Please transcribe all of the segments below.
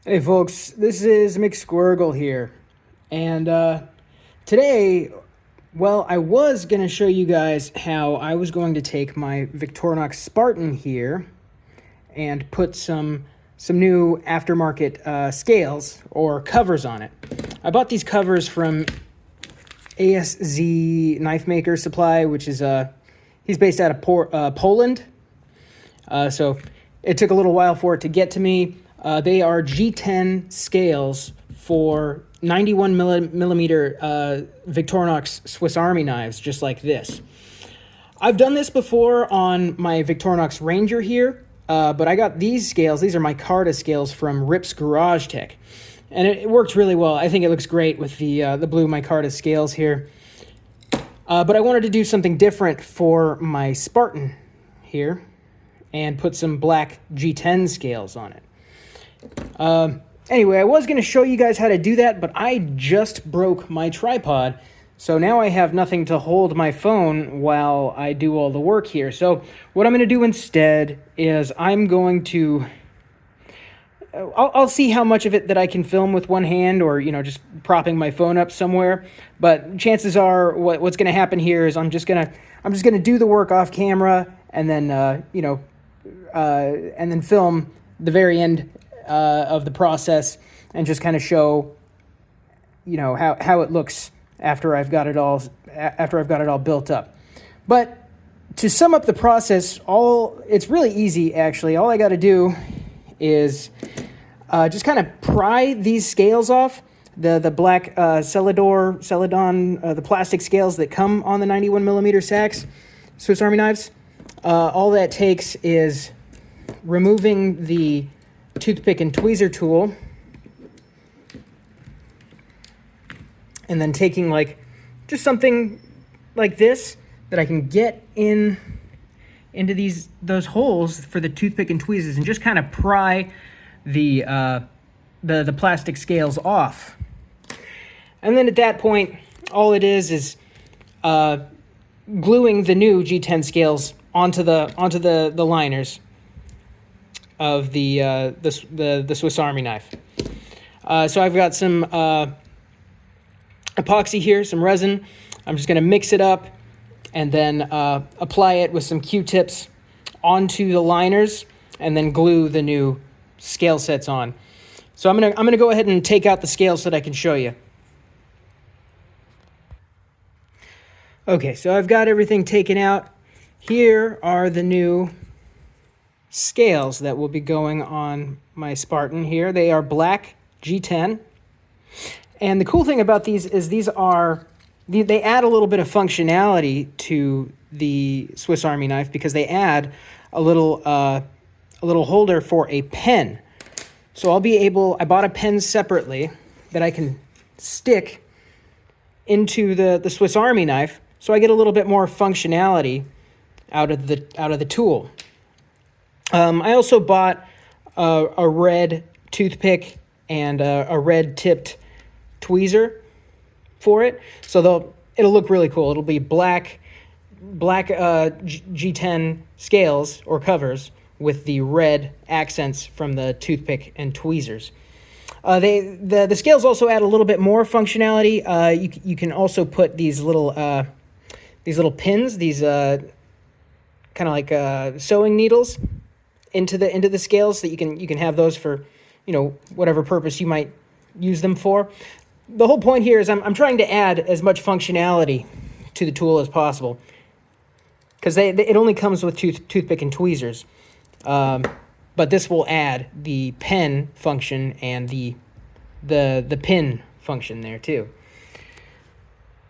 Hey folks, this is McSquirgle here, and today, well, I was going to show you guys how I was going to take my Victorinox Spartan here and put some new aftermarket scales or covers on it. I bought these covers from ASZKnifemaker Supply, which is he's based out of Poland, so it took a little while for it to get to me. They are G10 scales for 91 millimeter Victorinox Swiss Army knives, just like this. I've done this before on my Victorinox Ranger here, but I got these scales. These are my Micarta scales from Rip's Garage Tech, and it worked really well. I think it looks great with the blue Micarta scales here. But I wanted to do something different for my Spartan here and put some black G10 scales on it. Anyway, I was going to show you guys how to do that, but I just broke my tripod, so now I have nothing to hold my phone while I do all the work here. So what I'm going to do instead is I'm going to... I'll see how much of it that I can film with one hand, or just propping my phone up somewhere. But chances are, what's going to happen here is I'm just gonna do the work off camera, and then and then film the very end of the process, and just kind of show how it looks after I've got it all built up. But to sum up the process, it's really easy actually. All I got to do is just kind of pry these scales off, the black Celadon, the plastic scales that come on the 91 millimeter sacks, Swiss Army knives. All that takes is removing the toothpick and tweezer tool, and then taking just something like this that I can get into those holes for the toothpick and tweezers, and just kind of pry the plastic scales off. And then at that point, all it is gluing the new G10 scales onto the liners of the Swiss Army knife. So I've got some epoxy here, some resin. I'm just going to mix it up and then apply it with some Q-tips onto the liners, and then glue the new scale sets on. So I'm gonna go ahead and take out the scales so that I can show you. Okay, so I've got everything taken out. Here are the new scales that will be going on my Spartan here. They are black G10. And the cool thing about these is they add a little bit of functionality to the Swiss Army knife, because they add a little holder for a pen. So I bought a pen separately that I can stick into the Swiss Army knife, so I get a little bit more functionality out of the tool. I also bought a red toothpick and a red tipped tweezer for it, so it'll look really cool. It'll be black G10 scales or covers with the red accents from the toothpick and tweezers. The scales also add a little bit more functionality. You can also put these little pins, these kind of like sewing needles, into the scales, so that you can have those for whatever purpose you might use them for. The whole point here is I'm trying to add as much functionality to the tool as possible, because it only comes with toothpick and tweezers, but this will add the pen function and the pin function there too.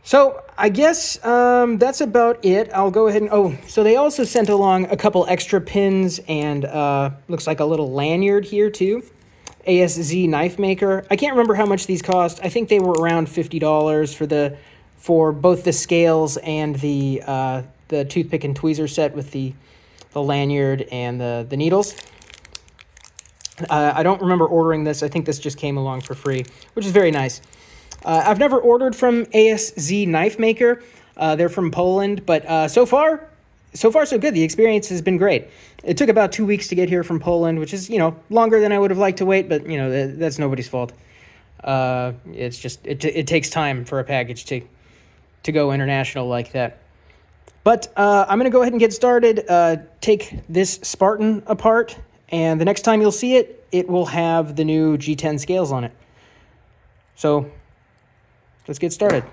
So I guess that's about it. I'll go ahead and... so they also sent along a couple extra pins and looks like a little lanyard here too. ASZKnifemaker. I can't remember how much these cost. I think they were around $50 for both the scales and the toothpick and tweezer set with the lanyard and the needles. I don't remember ordering this. I think this just came along for free, which is very nice. I've never ordered from ASZKnifemaker. They're from Poland, but so far so far so good. The experience has been great. It took about 2 weeks to get here from Poland, which is, longer than I would have liked to wait, but, that's nobody's fault. It's just, it takes time for a package to go international like that. But I'm going to go ahead and get started, take this Spartan apart, and the next time you'll see it, it will have the new G10 scales on it. So let's get started.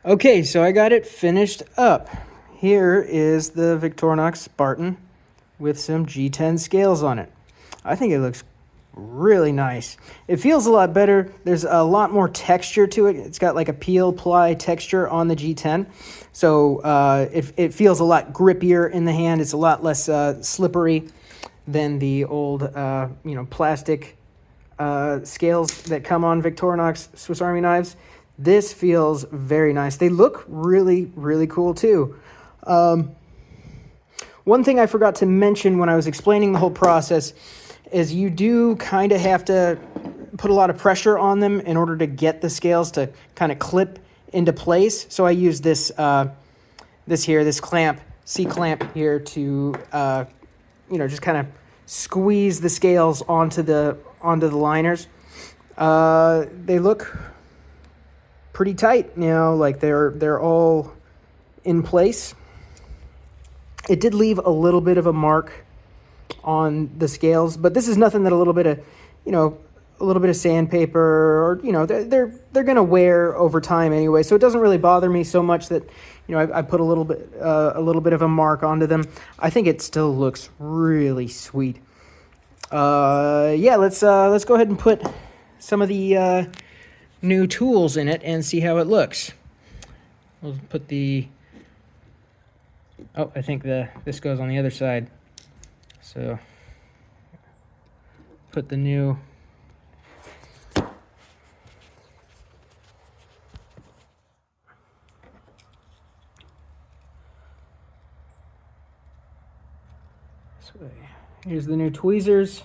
Okay, so I got it finished up. Here is the Victorinox Spartan with some G10 scales on it. I think it looks really nice. It feels a lot better. There's a lot more texture to it. It's got like a peel ply texture on the G10. So it feels a lot grippier in the hand. It's a lot less slippery than the old plastic scales that come on Victorinox Swiss Army knives. This feels very nice. They look really, really cool too. One thing I forgot to mention when I was explaining the whole process is you do kind of have to put a lot of pressure on them in order to get the scales to kind of clip into place. So I use this clamp, C-clamp here to, just kind of squeeze the scales onto the liners. They look pretty tight, like they're all in place. It did leave a little bit of a mark on the scales, but this is nothing that a little bit of a little bit of sandpaper, or you know, they're gonna wear over time anyway, so it doesn't really bother me so much that, you know, I put a little bit of a mark onto them. I think it still looks really sweet. Yeah, let's go ahead and put some of the new tools in it and see how it looks. We'll put the, oh, I think this goes on the other side. So put the new this way. Here's the new tweezers.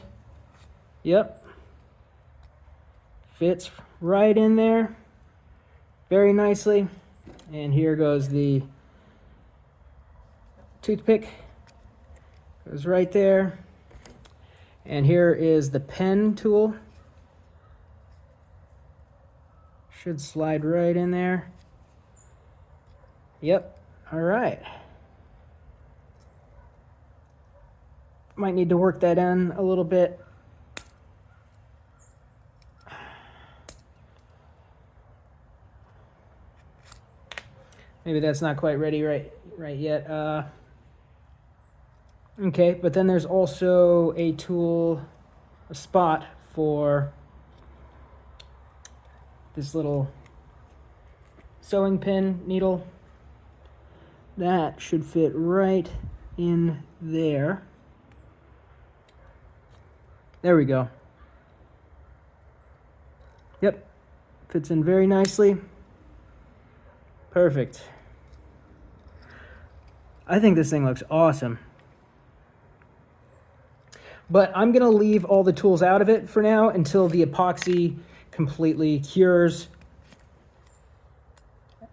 Yep. Fits right in there very nicely. And here goes the toothpick. Goes right there. And here is the pen tool. Should slide right in there. Yep. All right. Might need to work that in a little bit. Maybe that's not quite ready right yet. Okay, but then there's also a tool, a spot for this little sewing pin needle. That should fit right in there. There we go. Yep, fits in very nicely. Perfect. I think this thing looks awesome. But I'm gonna leave all the tools out of it for now until the epoxy completely cures.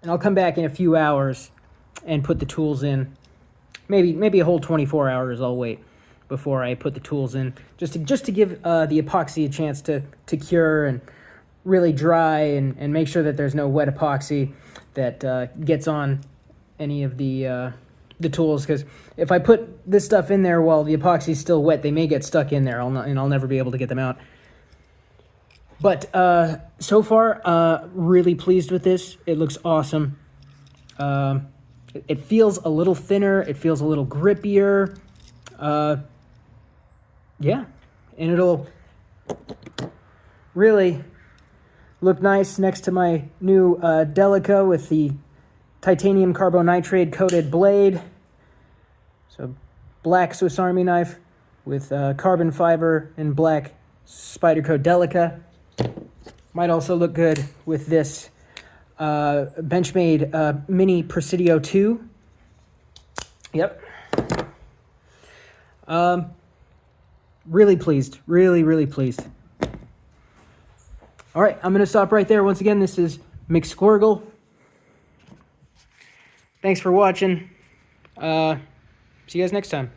And I'll come back in a few hours and put the tools in. Maybe a whole 24 hours I'll wait before I put the tools in, just to give the epoxy a chance to cure and really dry, and make sure that there's no wet epoxy that gets on any of the tools, because if I put this stuff in there while the epoxy is still wet, they may get stuck in there, and I'll never be able to get them out. But so far, really pleased with this. It looks awesome. It feels a little thinner. It feels a little grippier. Yeah, and it'll really look nice next to my new Delica with the titanium carbonitride coated blade. So black Swiss Army knife with carbon fiber and black Spyderco Delica. Might also look good with this Benchmade Mini Presidio 2. Yep. Really pleased. Really pleased. All right, I'm going to stop right there. Once again, this is McSquirgle. Thanks for watching. See you guys next time.